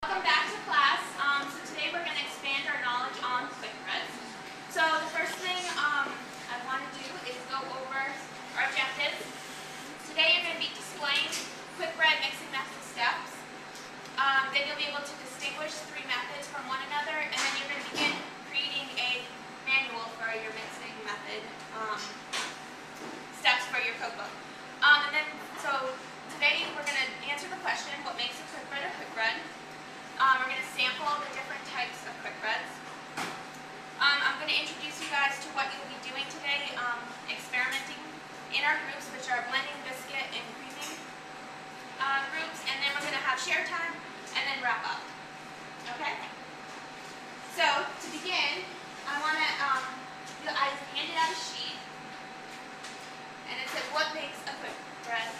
Welcome back to class. So today we're going to expand our knowledge on quick breads. So the first thing I want to do is go over our objectives. Today you're going to be displaying quick bread mixing method steps. Then you'll be able to distinguish three methods from one another, and then you're going to begin creating a manual for your mixing method steps for your cookbook. So today we're going to answer the question, what makes a quick bread a quick bread? We're going to sample the different types of quick breads. I'm going to introduce you guys to what you'll be doing today, experimenting in our groups, which are blending biscuit and creaming groups, and then we're going to have share time, and then wrap up. Okay? So, to begin, I want to, I handed out a sheet, and it says, what makes a quick bread?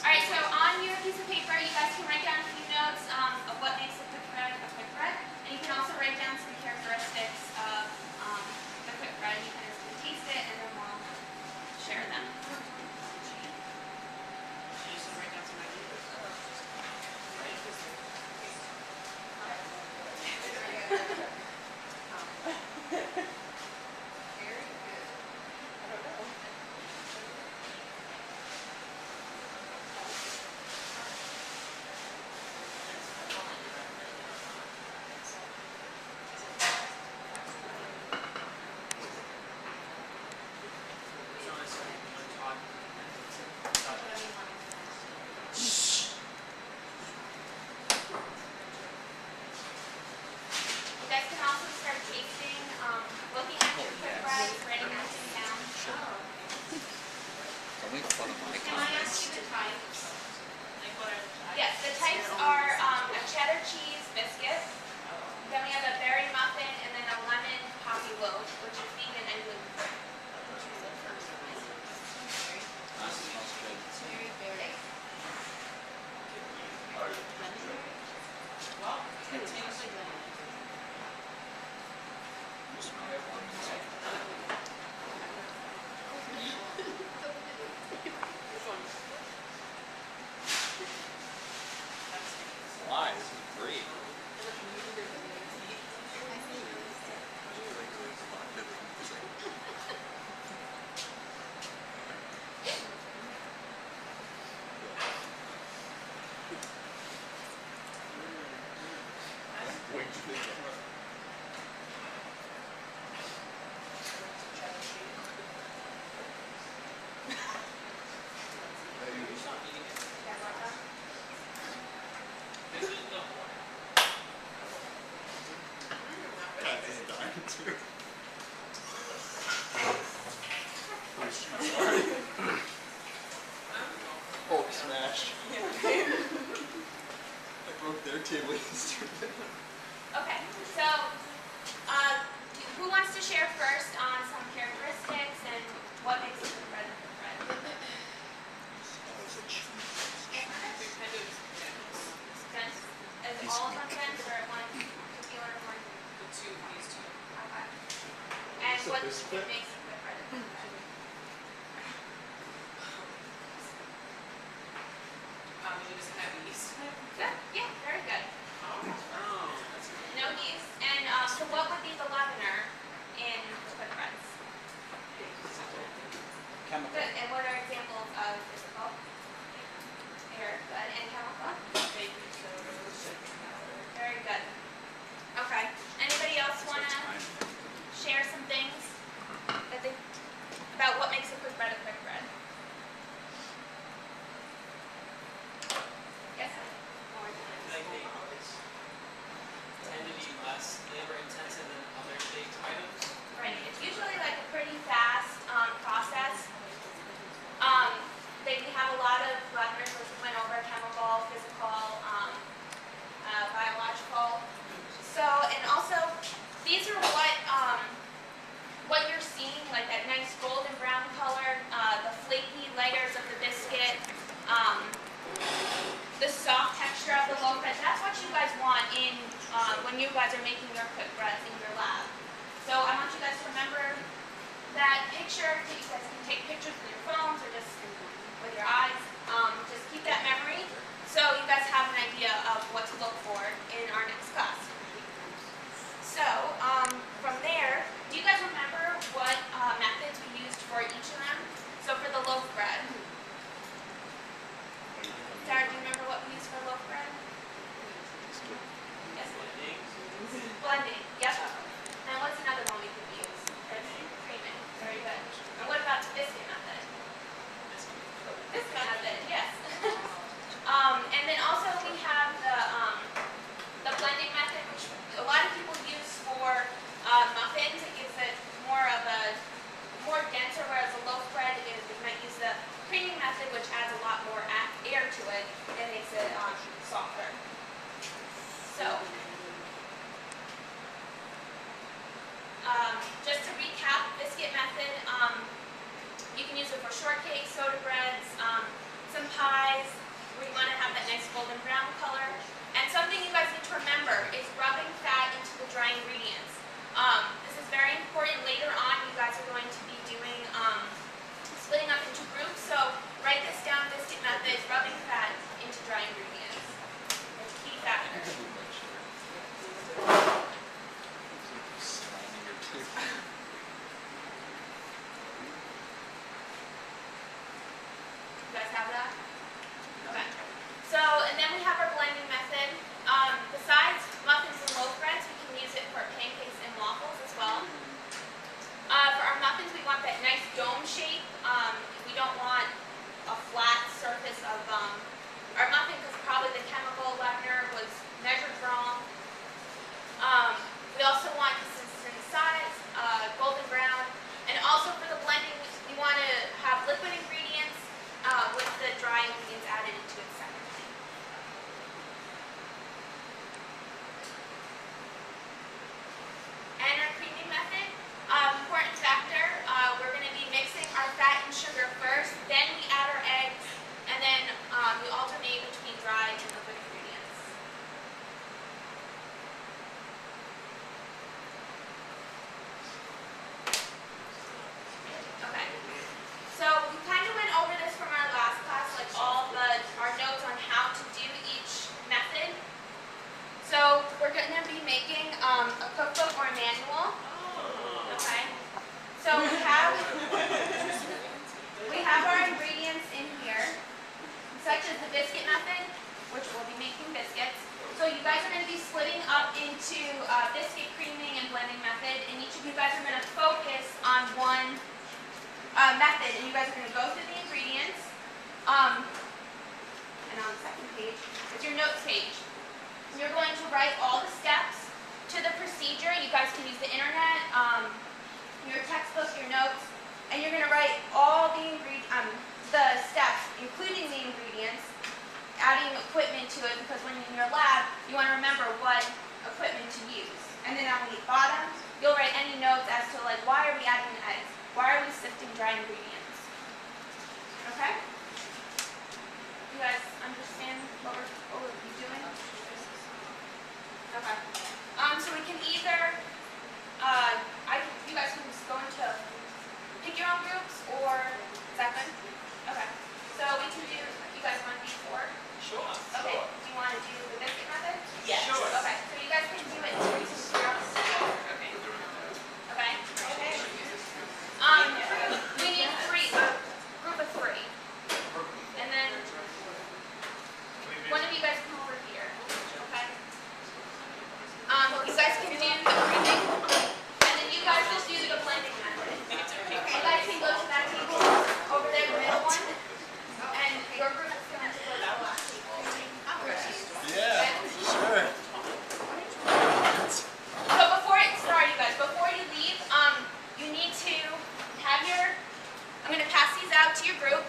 Alright, so on your piece of paper, you guys can write down a few notes of what makes a quick bread a quick bread. And you can also write down some characteristics of the quick bread. You can taste it, and then we'll share them. Yes, the types are a cheddar cheese biscuit, then we have a berry muffin, and then a lemon poppy loaf, which is vegan and gluten-free. Why? This is great. Hulk smash. I broke their table yesterday. Okay, so who wants to share first on some characteristics and what makes a quick bread a quick bread? Dense? Is all of them dense, or one particular one? These two. Okay. And what makes a quick bread a quick bread? It doesn't have yeast. Good. Yeah, very good. Oh, that's good. No yeast. And so what would be the leavener in the quick breads? Chemical. Good. And what are examples of physical? Air. Good. And chemical? Baking soda, sugar powder. Very good. Okay. Anybody else want to share some things that they, about what makes a quick bread a quick bread? mixture of the loaf bread. That's what you guys want in when you guys are making your quick breads in your lab. So I want you guys to remember that picture. You guys can take pictures with your phones or just with your eyes. Just keep that memory so you guys have an idea of what to look for in our next class. So from there, do you guys remember what methods we used for each of them? So for the loaf bread, Sarah, do you remember what we used for loaf bread? Yes. Blending. Yep. And what's another one we could use? Creaming. Very good. And what about the biscuit method? Biscuit method. Yes. And then also we have the blending method, which a lot of people use for muffins. It gives it more denser, whereas the loaf bread is we might use the creaming method, which adds a lot more air to it and makes it softer. So, just to recap, biscuit method, you can use it for shortcake, soda breads, some pies, where you want to have that nice golden brown color. And something you guys need to remember is rubbing fat into the dry ingredients. This is very important. Later on, you guys are going to be doing splitting up into groups. So write this down: biscuit method, rubbing fat into dry ingredients. It's a key factor. Slamming your tooth. You guys have that? Okay. So, and then we have our blending method. Besides muffins and loaf breads, we can use it for pancakes and waffles as well. For our muffins, we want that nice dome shape. We don't want a flat surface of our muffin because probably the chemical leavener was measured wrong. We also want consistent size, golden brown, and also for the blending, we want to have liquid ingredients with the dry ingredients added into it separately. And our creaming method, important factor, we're going to be mixing our fat and sugar first, then we add our eggs, and then we alternate between dry and liquid ingredients. Okay. So we kind of went over this from our last class, like our notes on how to do each method. So we're going to be making a cookbook or a manual. Okay. So we have our ingredients in here, such as the biscuit method, which we'll be making biscuits. So you guys are going to be splitting up into biscuit creaming and blending method, and each of you guys are going to focus on one method, and you guys are going to go through the ingredients. And on the second page is your notes page. You're going to write all the steps to the procedure. You guys can use the internet, your textbook, your notes, and you're going to write all the steps, including the ingredients, adding equipment to it, because when you're in your lab, you want to remember what equipment to use. And then on the bottom, you'll write any notes as to like, why are we adding the eggs? Why are we sifting dry ingredients? Okay? You guys understand what we're doing? Okay. So we can either, you guys can just go into, pick your own groups, or, is that good? Okay. So we can do, you guys want to do 4? Sure. Okay. Do you want to do the biscuit method? Yes. Sure. Okay. So you guys can do it in 3 groups. Okay. Okay? Okay. We need 3, a group of 3. And then one of you guys come over here. Okay? You guys can do the creaming, and then you guys just do the blending method. You guys can go to that table over there, the middle one, and your group is going to go to the last table. Yeah, sure. So before it starts, you guys, before you leave, you need to have I'm going to pass these out to your group.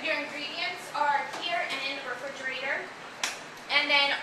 Your ingredients are here and in the refrigerator. And then